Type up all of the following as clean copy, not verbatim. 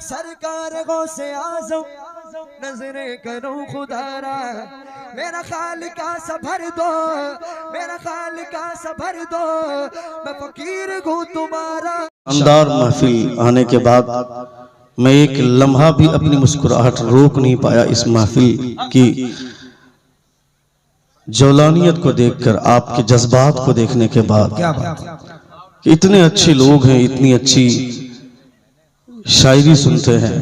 सरकार गौसे आज़म नजरे करूं खुदारा, मेरा खालिका सा भर दो, मेरा खालिका सा भर दो, मैं फकीर हूँ तुम्हारा। शानदार महफिल आने के बाद मैं एक लम्हा भी अपनी मुस्कुराहट रोक नहीं पाया। इस महफिल की जौलानियत को देखकर, आपके जज्बात को देखने के बाद, क्या बात कि इतने अच्छे लोग हैं, इतनी अच्छी शायरी सुनते हैं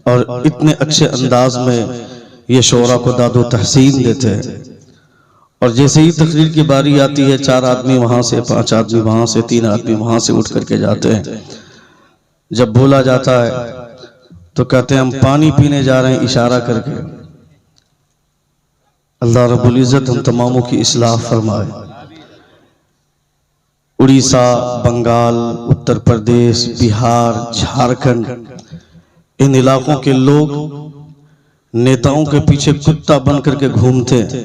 और इतने अच्छे अंदाज में ये शोरा को दादो तहसीन देते हैं। और जैसे ही तकरीर की बारी आती है, 4 आदमी वहां से, 5 आदमी वहां से, 3 आदमी वहां से उठ करके जाते हैं। जब बोला जाता है तो कहते हैं हम पानी पीने जा रहे हैं, इशारा करके। अल्लाह रब्बुल इज्जत हम तमामों की इस्लाह फरमाए। उड़ीसा, बंगाल, उत्तर प्रदेश, बिहार, झारखंड, इन इलाकों के लोग नेताओं के पीछे कुत्ता बन करके घूमते हैं।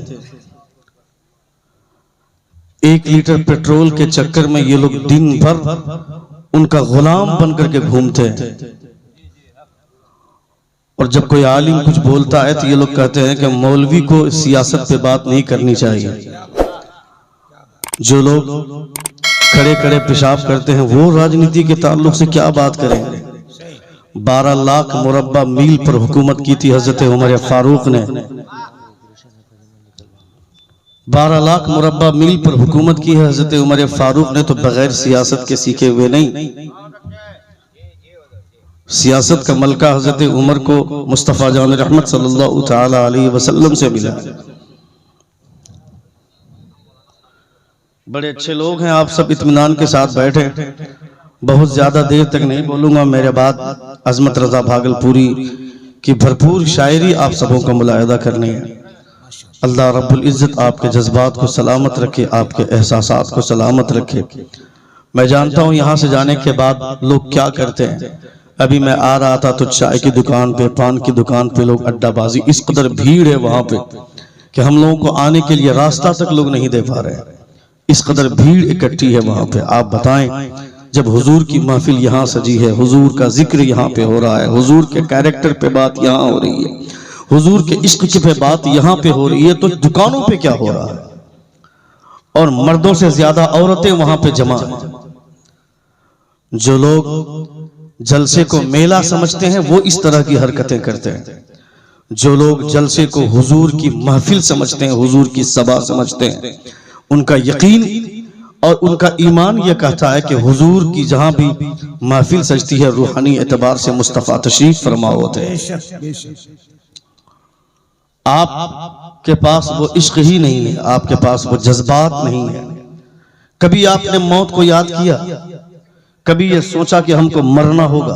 1 लीटर पेट्रोल के चक्कर में ये लोग दिन भर उनका गुलाम बन करके घूमते हैं। और जब कोई आलिम कुछ बोलता है तो ये लोग कहते हैं कि मौलवी को सियासत पे बात नहीं करनी चाहिए। जो लोग खड़े खड़े पेशाब करते हैं वो राजनीति के ताल्लुक से क्या बात करेंगे। 12 लाख मुरब्बा मील पर हुकूमत की थी हजरत उमर फारूक ने। 12 लाख मुरब्बा मील पर हुकूमत की है हजरत उमर फारूक ने, तो बगैर सियासत के सीखे हुए नहीं। सियासत का मलका हजरत उमर को मुस्तफ़ा जान रहमत सल्लल्लाहु तआला अलैहि वसल्लम से मिला। बड़े अच्छे लोग हैं, आप सब इत्मीनान के साथ बैठे। बहुत ज्यादा देर तक नहीं बोलूंगा। मेरे बाद अजमत रजा भागलपुरी की भरपूर शायरी आप सबों को मुलाहिदा करनी है। अल्लाह रब्बुल इज्जत आपके जज्बात को सलामत रखे, आपके एहसासात को सलामत रखे। मैं जानता हूँ यहाँ से जाने के बाद लोग क्या करते हैं। अभी मैं आ रहा था तो चाय की दुकान पे, पान की दुकान पे लोग अड्डाबाजी, इस कदर भीड़ है वहां पे कि हम लोगों को आने के लिए रास्ता तक लोग नहीं दे पा रहे हैं। इस कदर भीड़ इकट्ठी है वहां पे। आप बताएं, जब हुजूर की महफिल यहाँ सजी है, हुजूर का जिक्र यहाँ पे हो रहा है, हुजूर के कैरेक्टर पे बात यहाँ हो रही है, हुजूर के इश्क पे बात यहाँ पे हो रही है, तो दुकानों पे क्या हो रहा है। और मर्दों से ज्यादा औरतें वहां पे जमा हैं। जो लोग जलसे को मेला समझते हैं वो इस तरह की हरकतें करते हैं। जो लोग जलसे को हुजूर की महफिल समझते हैं, हुजूर की सभा समझते हैं, उनका यकीन और उनका ईमान यह कहता है कि हुजूर की जहां भी महफिल सजती है, रूहानी एतबार से मुस्तफ़ा तशरीफ फरमा होते हैं। आपके पास वो इश्क ही नहीं है, आपके पास वो जज्बात नहीं है। कभी आपने मौत को याद किया? कभी ये सोचा कि हमको मरना होगा,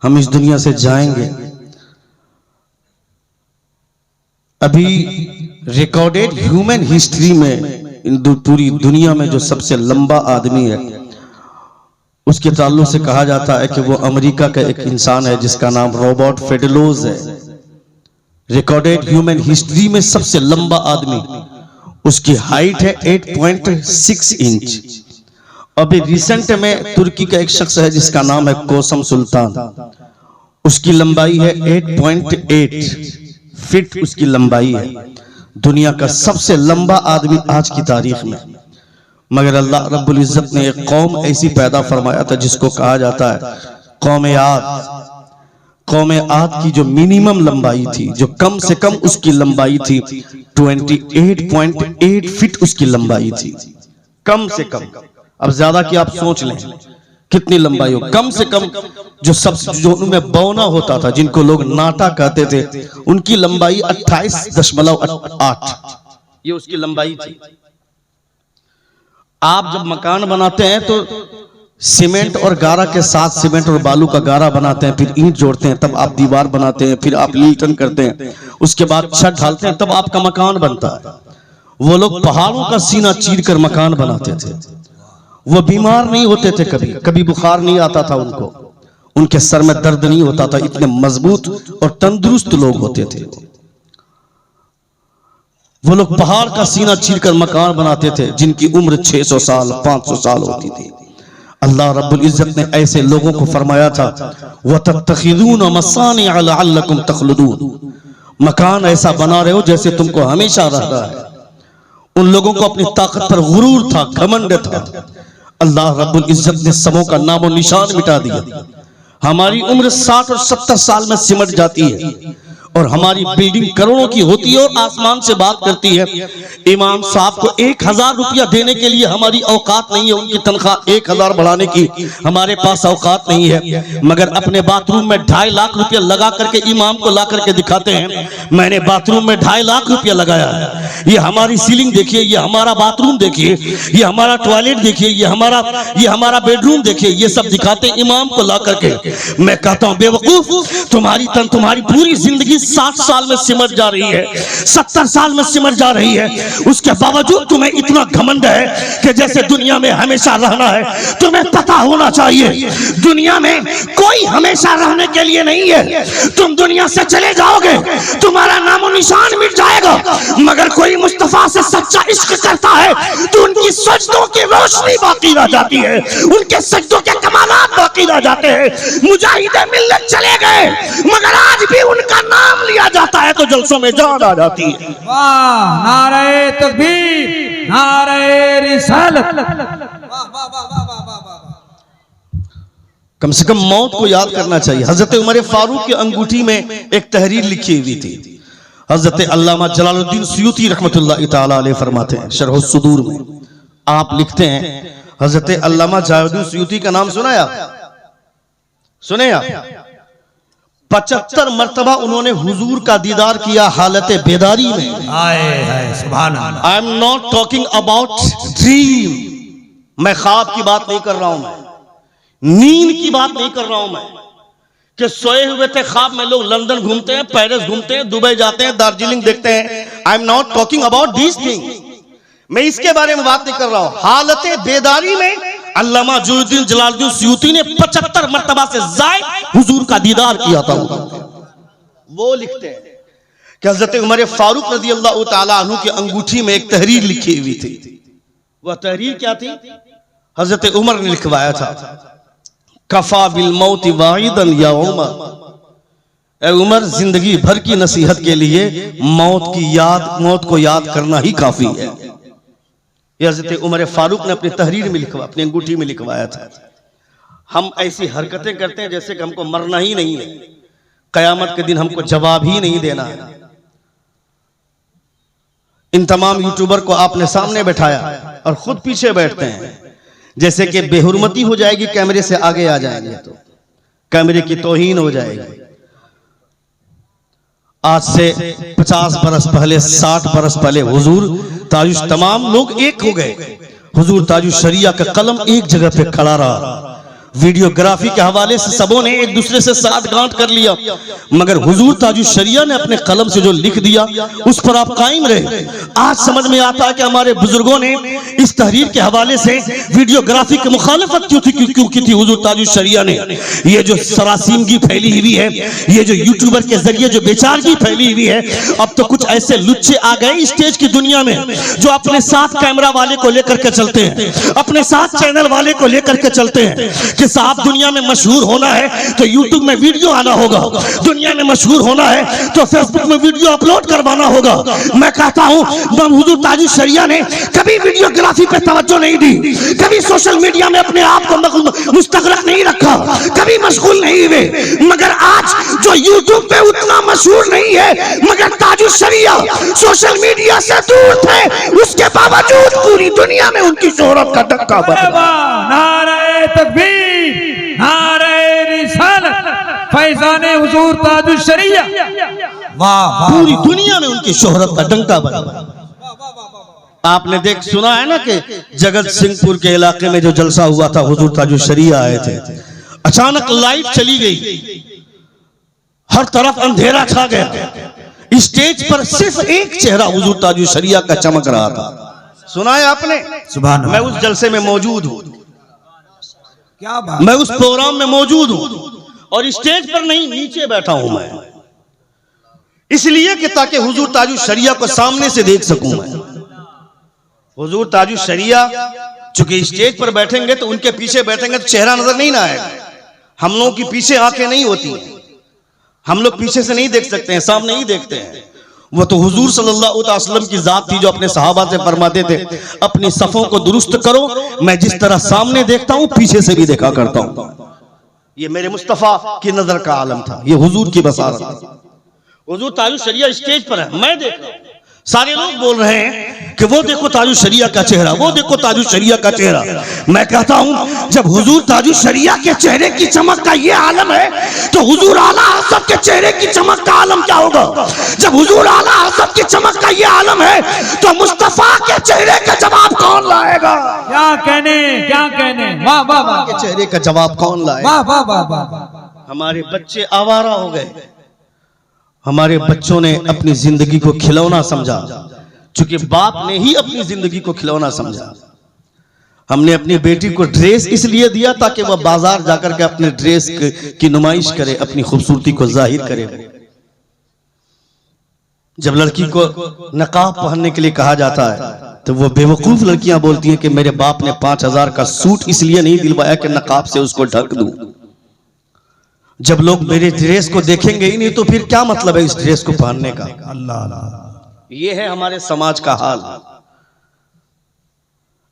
हम इस दुनिया से जाएंगे? अभी रिकॉर्डेड ह्यूमन हिस्ट्री में, पूरी दुनिया में जो सबसे लंबा आदमी है, उसके ताल्लुक से कहा जाता है कि वो अमेरिका का एक इंसान है जिसका नाम रॉबर्ट फेडलोज है। रिकॉर्डेड ह्यूमन हिस्ट्री में सबसे लंबा आदमी, उसकी हाइट है 8.6 इंच। अभी रिसेंट में तुर्की का एक शख्स है जिसका नाम है कोसम सुल्तान, उसकी लंबाई है 8.8 फीट, उसकी लंबाई है। दुनिया का सबसे लंबा आदमी आज की तारीख में। मगर अल्लाह रब्बुल इज्जत ने एक कौम ऐसी पैदा फरमाया था जिसको कहा जाता है कौमे आद। कौमे आद की जो मिनिमम लंबाई थी, जो कम से कम उसकी लंबाई थी 28.8 फीट उसकी लंबाई थी, कम से कम। अब ज्यादा की आप सोच लें कितनी लंबाई हो। कम से कम जो उनमें बौना होता था, जिनको लोग नाटा कहते थे, उनकी लंबाई 28.8 ये उसकी लंबाई थी। आप जब मकान बनाते हैं तो सीमेंट और गारा के साथ, सीमेंट और बालू का गारा बनाते हैं, फिर ईंट जोड़ते हैं, तब आप दीवार बनाते हैं, फिर आप लीटन करते हैं, उसके बाद छत ढालते हैं, तब आपका मकान बनता है। वो लोग पहाड़ों का सीना चीर कर मकान बनाते थे। वो बीमार नहीं होते थे, कभी कभी बुखार नहीं आता था उनको, उनके सर में दर्द नहीं होता था, इतने मजबूत और तंदुरुस्त लोग होते थे। वो लोग पहाड़ का सीना चीरकर मकान बनाते थे जिनकी उम्र 600 साल 500 साल होती थी। अल्लाह रब्बुल इज्जत ने ऐसे लोगों को फरमाया था, वतत्तखिज़ून मसानिअ लअल्लकुम तख़लुदून, मकान ऐसा बना रहे हो जैसे तुमको हमेशा रहना है। उन लोगों को अपनी ताकत पर गुरूर था, घमंड था। अल्लाह रब्बुल इज्जत ने सबों का नामो निशान मिटा दिया। हमारी उम्र 60 और 70 साल में सिमट जाती है और हमारी बिल्डिंग करोड़ों की होती है और आसमान से बात करती है। इमाम साहब को 1000 रुपया देने के लिए हमारी औकात नहीं है, उनकी तनख्वाह 1000 बढ़ाने की हमारे पास औकात नहीं है, मगर अपने बाथरूम में 2.5 लाख रुपया लगा करके इमाम को ला करके दिखाते हैं, मैंने बाथरूम में 2.5 लाख रुपया लगाया है। ये हमारी सीलिंग देखिए, ये हमारा बाथरूम देखिए, ये हमारा टॉयलेट देखिए, ये हमारा बेडरूम देखिए, ये सब दिखाते इमाम को ला करके। मैं कहता हूं बेवकूफ, तुम्हारी पूरी जिंदगी 60 साल में सिमट जा रही है, 70 साल में सिमट जा रही है, उसके बावजूद तुम्हें इतना घमंड है कि जैसे दुनिया में हमेशा रहना है। तुम्हें पता होना चाहिए दुनिया में कोई हमेशा रहने के लिए नहीं है। तुम दुनिया से चले जाओगे, तुम्हारा नामो निशान मिट जाएगा, मगर कोई मुस्तफा से सच्चा इश्क करता है तो उनकी सजदों की रोशनी बाकी रह जाती है, उनके सजदों के कमालात बाकी रह जाते हैं। मुजाहिदे मिल्लत चले गए, मगर आज भी उनका नाम लिया जाता है तो जलसों में जान आ जाती है। वाह, नारे तकबीर, नारे रिसालत। कम से कम मौत को याद करना चाहिए। हजरत उमर फारूक की अंगूठी में एक तहरीर लिखी हुई थी। हजरत अल्लामा जलालुद्दीन सुयूती रहमतुल्लाह तआला अलैह फरमाते हैं शरह सुदूर में, आप लिखते हैं, हजरत अल्लामा जलालुद्दीन सुयूती का नाम सुना सुने आप? 75 मरतबा उन्होंने हुजूर का दीदार किया हालत बेदारी में। सुभान अल्लाह। I am not talking about dream, मैं ख्वाब की बात नहीं कर रहा हूं, मैं नींद की बात नहीं कर रहा हूं, मैं कि सोए हुए थे ख्वाब में लोग लंदन घूमते हैं, पेरिस घूमते हैं, दुबई जाते हैं, दार्जिलिंग देखते हैं। आई am not talking about these things, मैं इसके बारे में बात नहीं कर रहा हूं। हालत बेदारी में अल्लामा जलालुद्दीन सुयूती ने 75 मरतबा से ज़ायद हुजूर का दीदार किया था। वो लिखते हैं कि हजरत उमर फारूक रज़ी अल्लाह तआला अन्हु की अंगूठी में एक तहरीर लिखी हुई थी। वह तहरीर क्या थी? हजरत उमर ने लिखवाया था, कफा बिल मौत वाहिदन या उमर, ए उमर, जिंदगी भर की नसीहत के लिए मौत को याद करना ही काफी है। हजरत उमर फारूक ने अपनी तहरीर में अपनी अंगूठी में लिखवाया था। हम ऐसी हरकतें करते हैं जैसे कि हमको मरना ही नहीं है, कयामत के दिन हमको जवाब ही नहीं देना है। इन तमाम यूट्यूबर को आपने सामने बैठाया और खुद पीछे बैठते हैं, जैसे कि बेहुरमती हो जाएगी, कैमरे से आगे आ जाएंगे तो कैमरे की तौहीन हो जाएगी। आज से 50 बरस पहले, 60 बरस पहले हुजूर ताजुश तमाम लोग एक हो गए। हुजूर ताजुश शरिया का कलम एक जगह पे खड़ा रहा। वीडियोग्राफी के हवाले से सबों ने एक दूसरे से साथ गांठ कर लिया, मगर हुजूर ताजुश शरिया ने अपने कलम से जो लिख दिया उस पर आप कायम रहे। आज समझ में आता है कि हमारे बुजुर्गों ने इस तहरीर के हवाले से वीडियोग्राफी की मुखालफत क्यों की थी। हुजूर ताजुश शरिया ने ये जो सरासीमगी फैली हुई है, ये जो यूट्यूबर के जरिए जो बेचारगी फैली हुई है, अब तो कुछ ऐसे लुच्चे आ गए स्टेज की दुनिया में जो अपने साथ कैमरा वाले को लेकर के चलते हैं, अपने साथ चैनल वाले को लेकर के चलते हैं कि साहब दुनिया में मशहूर होना है तो यूट्यूब में वीडियो आना होगा, दुनिया में मशहूर होना है तो फेसबुक में वीडियो अपलोड करवाना होगा। मैं कहता हूं हुजूर ताजुश शरिया ने कभी वीडियोग्राफी पे तवज्जो नहीं दी, कभी सोशल मीडिया में अपने आप को मुस्तगरक नहीं रखा, कभी मशगूल नहीं हुए। मगर आज जो यूट्यूब पे उतना मशहूर नहीं है, मगर ताजुश शरिया सोशल मीडिया से दूर थे, उसके बावजूद पूरी दुनिया में उनकी शोहरत का डंका बजा। नारे तकबीर, नारे रिसालत, फैज़ाने हुजूर ताजुश शरिया। वाह, पूरी दुनिया में उनकी शोहरत का डंका बजा। आपने सुना है ना कि जगत सिंहपुर के इलाके में जो जलसा हुआ था, हुजूर ताजुश शरिया आए थे, अचानक लाइट चली गई, हर तरफ अंधेरा छा गया, स्टेज पर सिर्फ एक चेहरा हुजूर ताजुश शरिया का चमक रहा था। सुना है आपने? सुभान अल्लाह। मैं उस जलसे में मौजूद हूं, क्या बात, मैं उस प्रोग्राम में मौजूद हूं और स्टेज पर नहीं, नीचे बैठा हूं मैं, इसलिए कि ताकि हुजूर ताजुश शरिया को सामने से देख सकूं मैं। हुजूर ताजुश शरिया चूंकि स्टेज पर बैठेंगे तो उनके पीछे बैठेंगे तो चेहरा नजर नहीं ना आएगा। हम लोगों की पीछे आंखें नहीं होती हैं, हम लोग पीछे से नहीं देख सकते हैं, सामने ही देखते हैं। वो तो हुजूर सल्लल्लाहु अलैहि वसल्लम की जात थी जो अपने सहाबा से फरमाते थे, अपनी सफों को दुरुस्त करो, मैं जिस तरह सामने देखता हूं पीछे से भी देखा करता हूं। ये मेरे मुस्तफा की नजर का आलम था, ये हुजूर की बसारत थी। हुजूर ताजुश शरिया स्टेज पर है, मैं देख रहा हूं, सारे लोग बोल रहे हैं कि वो देखो ताजुश शरिया का चेहरा, वो देखो ताजुश शरिया का चेहरा। मैं कहता हूं जब हुजूर ताजुश शरिया के चेहरे की चमक का ये आलम है तो हुजूर आला हज़रत के चेहरे की चमक का आलम क्या होगा? जब हुजूर आला हज़रत की चमक का ये आलम है तो मुस्तफा के चेहरे का जवाब कौन लाएगा? क्या कहने, वाह वाह वाह, के चेहरे का जवाब कौन लाएगा? वाह वाह वाह वाह। हमारे बच्चे आवारा हो गए, हमारे बच्चों ने अपनी जिंदगी को खिलौना समझा, चूंकि बाप ने ही अपनी जिंदगी को खिलौना समझा। हमने अपनी बेटी को ड्रेस इसलिए दिया ताकि वह बाजार जाकर के अपने ड्रेस की नुमाइश करे, अपनी खूबसूरती को जाहिर करे। जब लड़की को नकाब पहनने के लिए कहा जाता है तो वो बेवकूफ लड़कियां बोलती हैं कि मेरे बाप ने 5000 का सूट इसलिए नहीं दिलवाया कि नकाब से उसको ढक दूं। जब लोग मेरे ड्रेस को देखेंगे ही नहीं तो फिर क्या मतलब है इस ड्रेस को पहनने का? अल्लाह, ये है हमारे समाज का हाल।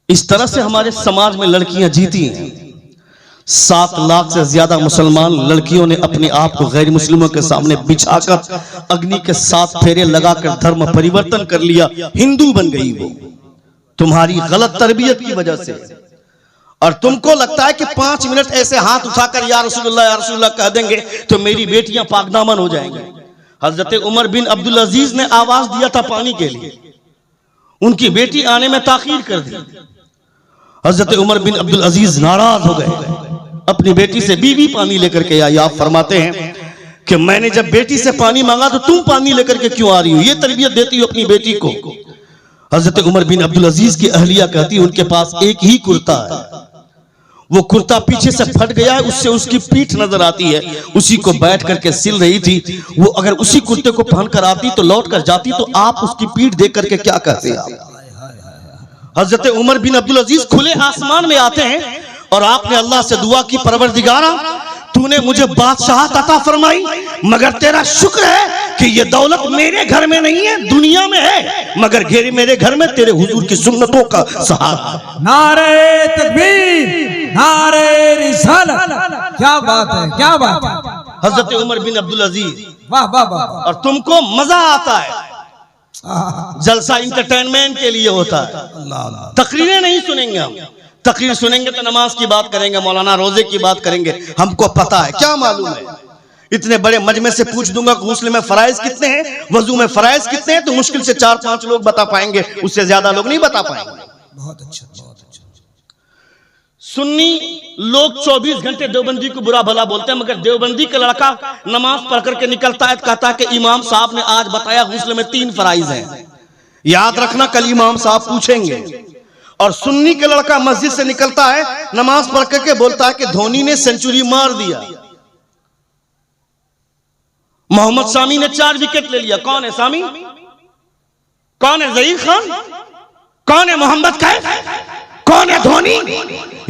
इस तरह से हमारे समाज में लड़कियां जीती हैं। 7 लाख से ज्यादा मुसलमान लड़कियों ने अपने आप को गैर मुस्लिमों के सामने बिछाकर अग्नि के 7 फेरे लगाकर धर्म परिवर्तन कर लिया, हिंदू बन गई वो, तुम्हारी गलत तरबियत की वजह से। और तुमको लगता है कि 5 मिनट ऐसे हाथ उठाकर या रसूलुल्लाह कह देंगे तो मेरी बेटियां पाकदामन हो जाएंगी। हजरत उमर बिन अब्दुल अजीज ने आवाज दिया था पानी के लिए, उनकी बेटी आने में ताखीर कर दी। हजरत उमर बिन अब्दुल अजीज नाराज हो गए, अपनी बेटी से बीवी पानी लेकर के आई। आप फरमाते हैं कि मैंने जब बेटी से पानी मांगा तो तुम पानी लेकर के क्यों आ रही हो? ये तरबियत देती हो अपनी बेटी को? हजरत उमर बिन अब्दुल अजीज की अहलिया कहती उनके पास एक ही कुर्ता है, वो कुर्ता पीछे से फट गया है, उससे उसकी पीठ नजर आती है, उसी को बैठ करके सिल रही थी। वो अगर उसी कुर्ते को पहनकर आती तो लौट कर जाती तो आप उसकी पीठ देख करके क्या कहते हैं? हजरत उमर बिन अब्दुल अजीज खुले आसमान में आते हैं और आपने अल्लाह से दुआ की, परवरदिगारा तूने मुझे बादशाहत अता फरमाई, मगर तेरा शुक्र है कि ये दौलत मेरे घर में नहीं है, दुनिया में है, मगर मेरे घर में तेरे हुजूर की सुन्नतों का सहारा। नारे तकबीर, नारे रिसालत, क्या बात है, क्या बात है। हजरत उमर बिन अब्दुल अजीज, वाह वाह वाह। और तुमको मजा आता है, जलसा इंटरटेनमेंट के लिए होता है, तकरीरें नहीं सुनेंगे हम। तकरीर सुनेंगे तो नमाज की बात करेंगे, मौलाना रोजे की बात करेंगे, हमको पता है, क्या मालूम है। इतने बड़े मजमे से पूछ दूंगा गुस्ल में फराइज कितने हैं, वजू में फराइज कितने हैं, तो मुश्किल से 4-5 लोग बता पाएंगे, उससे ज्यादा लोग नहीं बता पाएंगे। बहुत अच्छा, बहुत अच्छा। सुन्नी लोग 24 घंटे देवबंदी को बुरा भला बोलते हैं, मगर देवबंदी का लड़का नमाज पढ़ करके निकलता है, कहता है कि इमाम साहब ने आज बताया गुस्ल में 3 फराइज हैं, याद रखना कल इमाम साहब पूछेंगे। और सुन्नी का लड़का मस्जिद से निकलता है, नमाज पढ़ करके बोलता है कि धोनी ने सेंचुरी मार दिया, मोहम्मद शामी ने 4 विकेट ले लिया। कौन है शामी? कौन है जहीर खान? कौन है मोहम्मद कैफ? कौन है धोनी?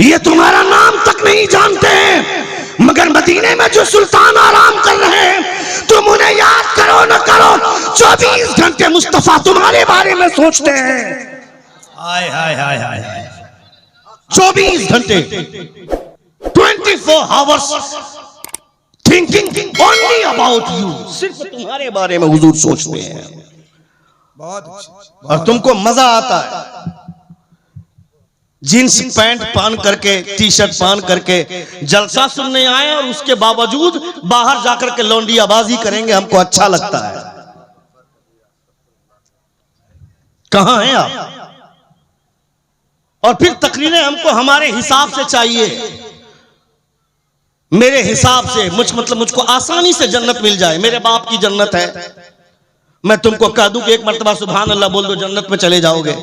ये तुम्हारा नाम तक नहीं जानते हैं, मगर मदीने में जो सुल्तान आराम कर रहे हैं तुम उन्हें याद करो न करो, 24 घंटे मुस्तफा तुम्हारे बारे में सोचते हैं। हाय हाय हाय हाय हाय। 24 घंटे, 24 hours thinking only about you, सिर्फ तुम्हारे बारे में हुजूर सोचते हैं। बहुत अच्छा। और तुमको मजा आता है, जींस पैंट पहन करके, टी शर्ट पहन करके जलसा सुनने आए और उसके बावजूद बाहर जाकर के लौंडियाबाजी करेंगे, हमको अच्छा लगता है। कहां हैं आप? और फिर तकरीरें हमको हमारे हिसाब से चाहिए, मेरे हिसाब से, मुझको आसानी से जन्नत मिल जाए, मेरे बाप की जन्नत है, मैं तुमको कह दूं कि एक मर्तबा सुभान अल्लाह बोल दो जन्नत में चले जाओगे।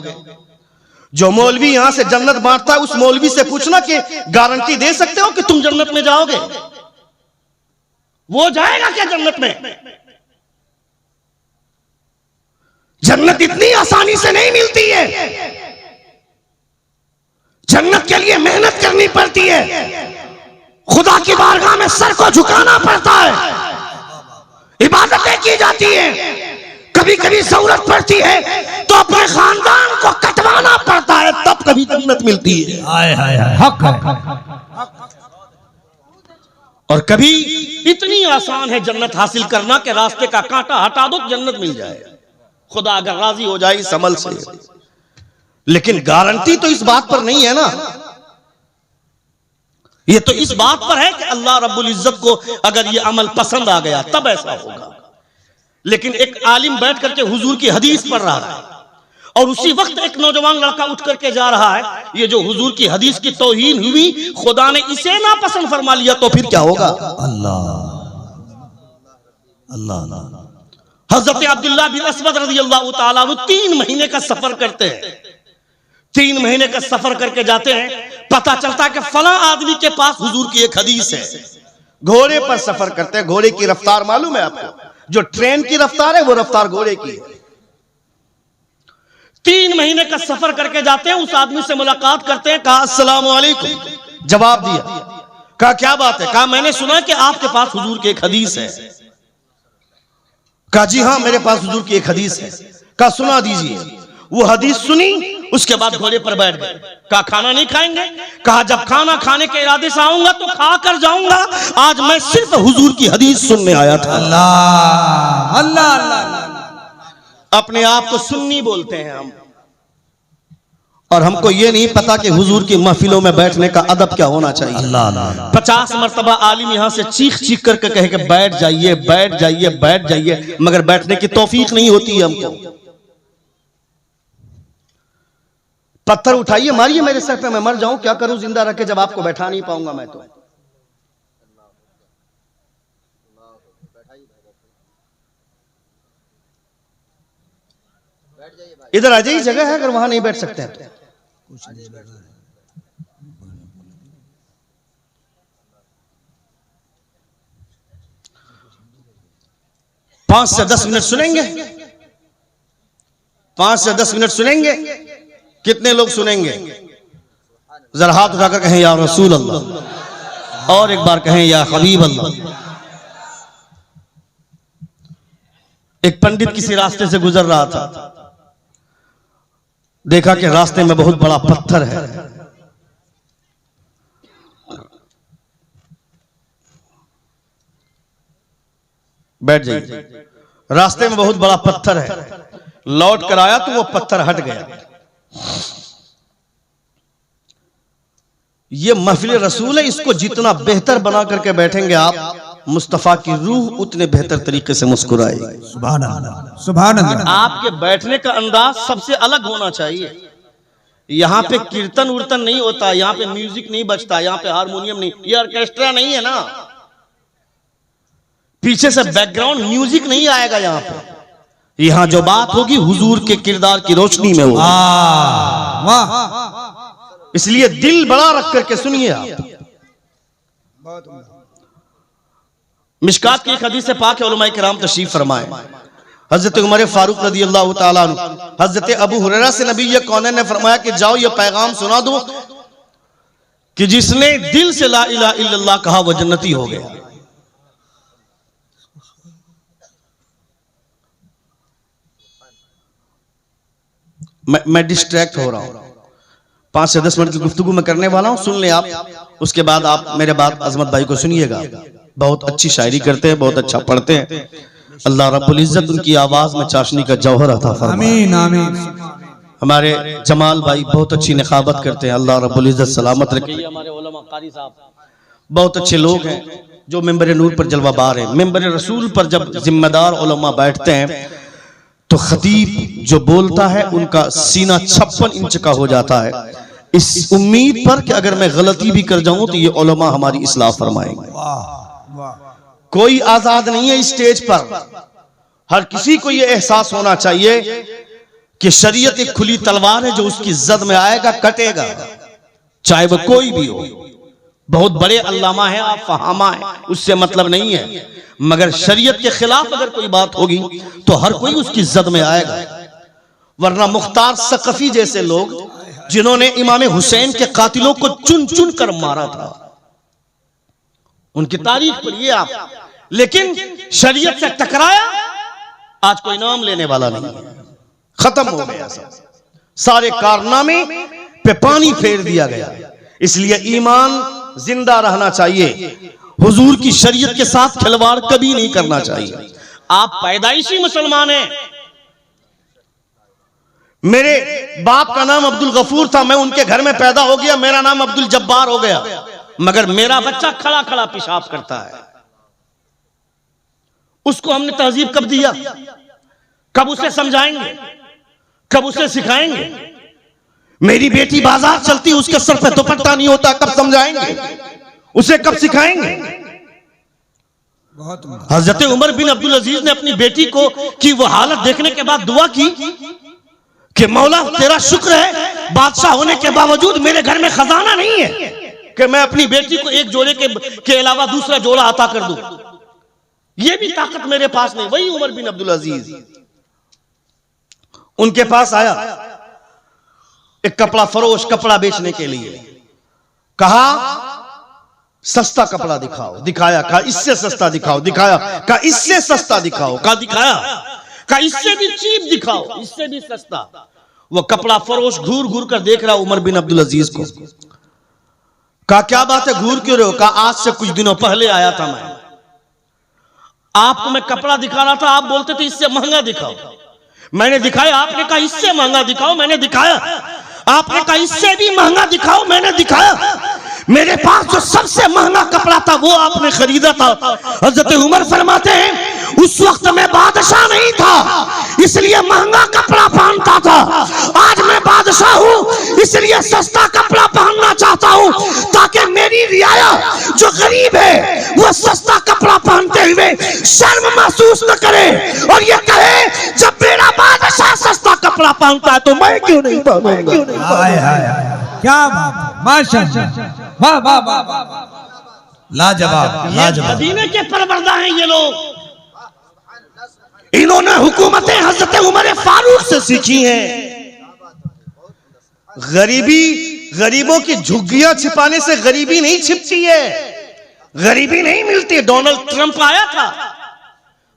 जो मौलवी यहां से जन्नत बांटता है उस मौलवी से पूछना कि गारंटी दे सकते हो कि तुम जन्नत में जाओगे? वो जाएगा क्या जन्नत में? जन्नत इतनी आसानी से नहीं मिलती है। जन्नत के लिए मेहनत करनी पड़ती है, खुदा की बारगाह में सर को झुकाना पड़ता है, इबादतें की जाती हैं, कभी कभी जरूरत पड़ती है तो अपने खानदान को कटवाना पड़ता है, तब कभी जन्नत मिलती है। हाय हाय हाय, हक है। और कभी इतनी आसान है जन्नत हासिल करना कि रास्ते का कांटा हटा दो जन्नत मिल जाए, खुदा अगर राजी हो जाए इस अमल से। लेकिन गारंटी तो इस बात पर नहीं है ना, ये तो इस बात पर है कि अल्लाह रब्बुल इज्जत को अगर ये अमल पसंद आ गया तब ऐसा होगा। लेकिन एक आलिम बैठ करके हुजूर की हदीस पढ़ रहा है और उसी वक्त एक नौजवान लड़का उठ करके जा रहा है, ये जो हुजूर की हदीस की तौहीन हुई, खुदा ने इसे ना पसंद फरमा लिया तो फिर क्या होगा? अल्लाह अल्लाह। हजरत अब्दुल्लाह बिन अस्वद रज़ियल्लाहु ताला अन्हु 3 महीने का सफर करते हैं, 3 महीने का सफर करके जाते हैं। पता चलता है कि फला आदमी के पास हुजूर की एक हदीस है। घोड़े पर सफर करते हैं, घोड़े की रफ्तार मालूम है आपको, जो ट्रेन की रफ्तार है वो रफ्तार घोड़े की है। 3 महीने का सफर करके जाते हैं, उस आदमी से मुलाकात करते हैं, कहा अस्सलाम वालेकुम, जवाब दिया, कहा क्या बात है, कहा मैंने सुना कि आपके पास हुजूर की एक हदीस है। कहा जी हाँ मेरे पास हुजूर की एक हदीस है। कहा सुना दीजिए। वो हदीस सुनी, उसके बाद घोड़े पर बैठ गए। कहा खाना नहीं खाएंगे? कहा जब खाना खाने के इरादे से आऊंगा तो खा कर जाऊंगा, आज मैं सिर्फ हुजूर की हदीस सुनने आया था। अल्लाह अल्लाह अल्लाह। अपने आप को सुन्नी बोलते हैं हम, और हमको ये नहीं पता कि हुजूर की महफिलों में बैठने का अदब क्या होना चाहिए। अल्लाह अल्लाह। 50 मरतबा आलिम यहां से चीख चीख करके कहे कि बैठ जाइए बैठ जाइए बैठ जाइए, मगर बैठने की तौफीक नहीं होती है हमको। पत्थर उठाइए मारिए मेरे सर पे, मैं मर जाऊं, क्या करूं जिंदा रख के जब आपको बैठा नहीं पाऊंगा मैं तो। इधर आ जाइए, जगह है अगर वहां नहीं बैठ सकते हैं तो। 5 से 10 मिनट सुनेंगे, 5 से 10 मिनट सुनेंगे। कितने लोग सुनेंगे? जरा हाथ उठाकर कहें या रसूल अल्लाह, और एक बार कहें या हबीब अल्लाह। एक पंडित किसी रास्ते से गुजर रहा था, देखा कि रास्ते में बहुत बड़ा पत्थर है। बैठ जाइए। रास्ते में बहुत बड़ा पत्थर है, लौट कर आया तो वो पत्थर हट गया। ये महफिल रसूल है, इसको जितना बेहतर बना करके बैठेंगे आप, मुस्तफा की रूह उतने बेहतर तरीके से मुस्कुराएगी। सुभान अल्लाह सुभान अल्लाह। आपके बैठने का अंदाज सबसे अलग होना चाहिए। यहाँ पे कीर्तन उर्तन नहीं होता, यहाँ पे म्यूजिक नहीं बजता, यहाँ पे हारमोनियम नहीं, ये ऑर्केस्ट्रा नहीं है ना, पीछे से बैकग्राउंड म्यूजिक नहीं आएगा यहाँ पे। यहाँ जो बात होगी हुजूर के किरदार की रोशनी में होगी। इसलिए दिल बड़ा रख करके सुनिए आप। मिशकात की एक हदीस से पाक है, उलमाए किराम तशरीफ फरमाए। हजरत उमर फारूक रज़ी अल्लाह ताला अन्हु, हजरत अबू हुरैरा से नबी कौनैन ने फरमाया कि जाओ ये पैगाम सुना दो कि जिसने दिल से ला इलाहा इल्लल्लाह कहा वो जन्नती हो गया। मैं डिस्ट्रैक्ट हो रहा हूं, 5 से 10 मिनट की गुफ्तगू मैं करने वाला हूं, सुन लें आप। उसके बाद आप मेरे बात अजमत भाई को सुनिएगा। बहुत अच्छी शायरी करते हैं, बहुत अच्छा पढ़ते हैं। अल्लाह रब्बुल इज्जत उनकी आवाज में चाशनी का जौहर अता फरमाए। आमीन आमीन। हमारे जमाल भाई बहुत अच्छी निखाबत करते हैं, अल्लाह रब्बुल इज्जत सलामत रखे। हमारे उलमा कारी साहब बहुत अच्छे लोग हैं जो मेंबर नूर पर जलवाबार हैं। मेंबर रसूल पर जब जिम्मेदार उलमा बैठते हैं तो खतीब जो बोलता है उनका सीना 56 इंच का हो जाता है, इस उम्मीद पर कि अगर मैं गलती भी कर जाऊं तो ये उलमा हमारी इस्लाह फरमाएंगे। कोई आजाद नहीं है इस स्टेज पर, हर किसी को यह एहसास होना चाहिए कि शरीयत एक खुली तलवार है, जो उसकी जद में आएगा कटेगा, चाहे वो कोई भी हो। बहुत बड़े अल्लामा है आप, फहामा है, उससे मतलब नहीं है, मगर शरीयत के खिलाफ अगर कोई बात होगी तो हर कोई उसकी जद में आएगा। वरना मुख्तार सकफी जैसे लोग जिन्होंने इमाम हुसैन के कातिलों को चुन चुन कर मारा था, उनकी तारीख पढ़िए आप। लेकिन शरीयत से टकराया, आज कोई नाम लेने वाला नहीं है, खत्म हो गया सब, सारे कारनामे पे पानी फेर दिया गया। इसलिए ईमान जिंदा रहना चाहिए, हुजूर की शरीयत के साथ खिलवाड़ कभी नहीं करना चाहिए। आप पैदाइशी मुसलमान हैं। मेरे बाप का नाम अब्दुल गफूर था, मैं उनके घर में पैदा हो गया, मेरा नाम अब्दुल जब्बार हो गया, मगर मेरा बच्चा खड़ा खड़ा पेशाब करता है। उसको हमने तहजीब कब दिया? कब उसे समझाएंगे? कब उसे सिखाएंगे? मेरी बेटी बाजार चलती, उसके सर पे दुपट्टा नहीं होता, कब समझाएंगे उसे? कब सिखाएंगे? हजरत उमर बिन अब्दुल अजीज ने अपनी बेटी को की वो हालत देखने के बाद दुआ की कि मौला तेरा शुक्र है बादशाह होने के बावजूद मेरे घर में खजाना नहीं है कि मैं अपनी बेटी को एक जोड़े के अलावा दूसरा जोड़ा अता कर दूं। ये भी ताकत मेरे पास नहीं। वही उमर बिन अब्दुल अजीज उनके पास आया एक कपड़ा फरोश, कपड़ा बेचने के लिए। कहा सस्ता कपड़ा दिखाओ, दिखाया। कहा इससे सस्ता दिखाओ, दिखाया। कहा इससे सस्ता दिखाओ, कहा दिखाया। कहा इससे भी चीप दिखाओ, इससे भी सस्ता। वो कपड़ा फरोश घूर घूर कर देख रहा उमर बिन अब्दुल अजीज को। कहा क्या बात है, घूर क्यों रहे हो? कहा आज से कुछ दिनों पहले आया था मैं, आपको मैं कपड़ा दिखा रहा था, आप बोलते थे इससे महंगा दिखाओ, मैंने दिखाया। आपने कहा इससे महंगा दिखाओ, मैंने दिखाया। आपने कहा इससे भी महंगा दिखाओ, मैंने दिखाया। मेरे पास जो सबसे महंगा कपड़ा था वो आपने खरीदा था। हजरत उमर फरमाते हैं उस वक्त मैं बादशाह नहीं था इसलिए महंगा कपड़ा पहनता था, आज मैं बादशाह हूं इसलिए सस्ता कपड़ा पहनना चाहता हूं ताकि मेरी रियाया जो गरीब है वो सस्ता कपड़ा पहनते हुए शर्म महसूस न करे और ये कहे जब मेरा बादशाह सस्ता कपड़ा पहनता है तो मैं क्यों नहीं पहनूंगा। क्या बात, माशाअल्लाह, वाह वाह वाह, लाजवाब लाजवाब। मदीने के परवरदा हैं ये लोग। इन्होंने हुकूमतें हजरत उमर फारूक से सीखी हैं। गरीबों की झुग्गियां छिपाने से गरीबी नहीं छिपती है, गरीबी नहीं मिलती। डोनाल्ड ट्रंप आया था,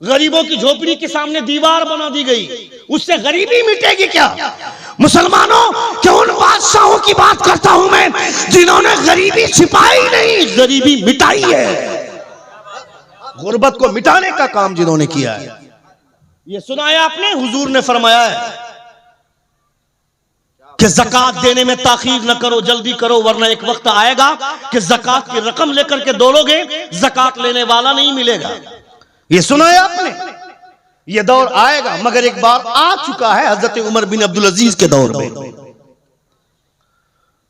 गरीबों की झोपड़ी के सामने दीवार बना दी गई, उससे गरीबी मिटेगी क्या? मुसलमानों क्यों उन बादशाहों की बात करता हूं मैं जिन्होंने गरीबी छिपाई नहीं, गरीबी मिटाई है। गुर्बत को मिटाने का काम जिन्होंने किया है। ये सुनाया आपने, हुजूर ने फरमाया है कि ज़कात देने में ताखीर न करो, जल्दी करो, वरना एक वक्त आएगा कि ज़कात की रकम लेकर के दौड़ोगे, ज़कात लेने वाला नहीं मिलेगा। ये सुनाया आपने, ये दौर आएगा, मगर एक बार आ चुका है हजरत उमर बिन अब्दुल अजीज के दौर में।